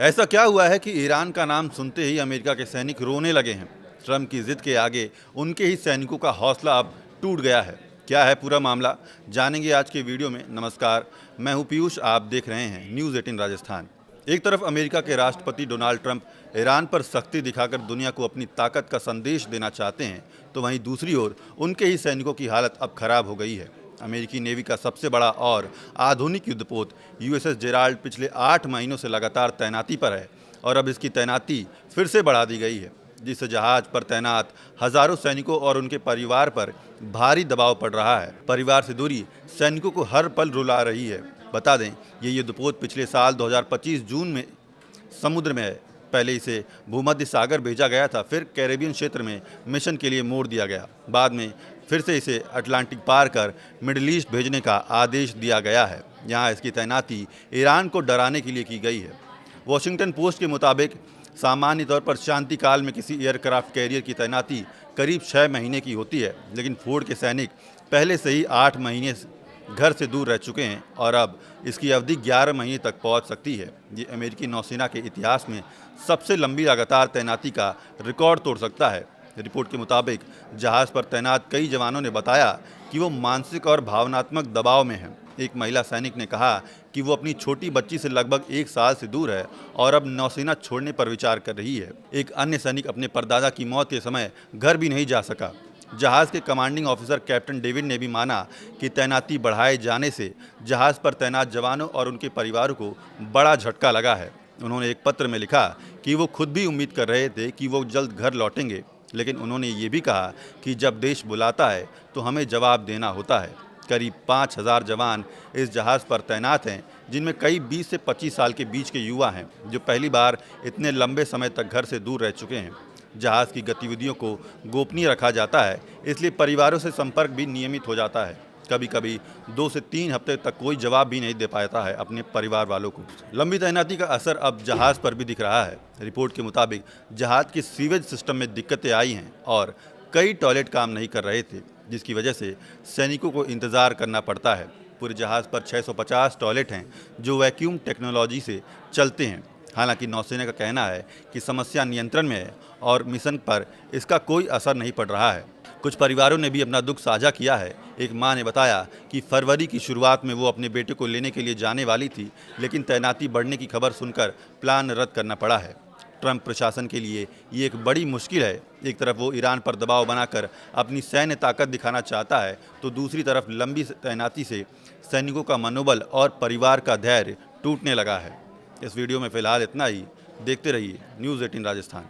ऐसा क्या हुआ है कि ईरान का नाम सुनते ही अमेरिका के सैनिक रोने लगे हैं। ट्रंप की जिद के आगे उनके ही सैनिकों का हौसला अब टूट गया है। क्या है पूरा मामला, जानेंगे आज के वीडियो में। नमस्कार, मैं हूं पीयूष, आप देख रहे हैं न्यूज़ 18 राजस्थान। एक तरफ अमेरिका के राष्ट्रपति डोनाल्ड ट्रंप ईरान पर सख्ती दिखाकर दुनिया को अपनी ताकत का संदेश देना चाहते हैं, तो वहीं दूसरी ओर उनके ही सैनिकों की हालत अब खराब हो गई है। अमेरिकी नेवी का सबसे बड़ा और आधुनिक युद्धपोत यूएसएस जेराल्ड पिछले 8 महीनों से लगातार तैनाती पर है और अब इसकी तैनाती फिर से बढ़ा दी गई है, जिससे जहाज पर तैनात हजारों सैनिकों और उनके परिवार पर भारी दबाव पड़ रहा है। परिवार से दूरी सैनिकों को हर पल रुला रही है। बता दें, ये युद्धपोत पिछले साल 2025 जून में समुद्र में है। पहले इसे भूमध्य सागर भेजा गया था, फिर कैरेबियन क्षेत्र में मिशन के लिए मोड़ दिया गया। बाद में फिर से इसे अटलांटिक पार कर मिडिल ईस्ट भेजने का आदेश दिया गया है। यहाँ इसकी तैनाती ईरान को डराने के लिए की गई है। वॉशिंगटन पोस्ट के मुताबिक सामान्य तौर पर शांति काल में किसी एयरक्राफ्ट कैरियर की तैनाती करीब 6 महीने की होती है, लेकिन फोर्ड के सैनिक पहले से ही 8 महीने घर से दूर रह चुके हैं और अब इसकी अवधि 11 महीने तक पहुंच सकती है। ये अमेरिकी नौसेना के इतिहास में सबसे लंबी लगातार तैनाती का रिकॉर्ड तोड़ सकता है। रिपोर्ट के मुताबिक जहाज़ पर तैनात कई जवानों ने बताया कि वो मानसिक और भावनात्मक दबाव में हैं। एक महिला सैनिक ने कहा कि वो अपनी छोटी बच्ची से लगभग 1 साल से दूर है और अब नौसेना छोड़ने पर विचार कर रही है। एक अन्य सैनिक अपने परदादा की मौत के समय घर भी नहीं जा सका। जहाज़ के कमांडिंग ऑफिसर कैप्टन डेविड ने भी माना कि तैनाती बढ़ाए जाने से जहाज़ पर तैनात जवानों और उनके परिवारों को बड़ा झटका लगा है। उन्होंने एक पत्र में लिखा कि वो खुद भी उम्मीद कर रहे थे कि वो जल्द घर लौटेंगे, लेकिन उन्होंने ये भी कहा कि जब देश बुलाता है तो हमें जवाब देना होता है। करीब 5000 जवान इस जहाज़ पर तैनात हैं, जिनमें कई 20 से 25 साल के बीच के युवा हैं, जो पहली बार इतने लंबे समय तक घर से दूर रह चुके हैं। जहाज़ की गतिविधियों को गोपनीय रखा जाता है, इसलिए परिवारों से संपर्क भी नियमित हो जाता है। कभी कभी 2 से 3 हफ्ते तक कोई जवाब भी नहीं दे पाता है अपने परिवार वालों को। लंबी तैनाती का असर अब जहाज़ पर भी दिख रहा है। रिपोर्ट के मुताबिक जहाज़ के सीवेज सिस्टम में दिक्कतें आई हैं और कई टॉयलेट काम नहीं कर रहे थे, जिसकी वजह से सैनिकों को इंतज़ार करना पड़ता है। पूरे जहाज़ पर 650 टॉयलेट हैं, जो वैक्यूम टेक्नोलॉजी से चलते हैं। हालांकि नौसेना का कहना है कि समस्या नियंत्रण में है और मिशन पर इसका कोई असर नहीं पड़ रहा है। कुछ परिवारों ने भी अपना दुख साझा किया है। एक मां ने बताया कि फरवरी की शुरुआत में वो अपने बेटे को लेने के लिए जाने वाली थी, लेकिन तैनाती बढ़ने की खबर सुनकर प्लान रद्द करना पड़ा है। ट्रंप प्रशासन के लिए ये एक बड़ी मुश्किल है। एक तरफ वो ईरान पर दबाव बनाकर अपनी सैन्य ताकत दिखाना चाहता है, तो दूसरी तरफ लंबी तैनाती से सैनिकों का मनोबल और परिवार का धैर्य टूटने लगा है। इस वीडियो में फिलहाल इतना ही। देखते रहिए न्यूज़ 18 राजस्थान।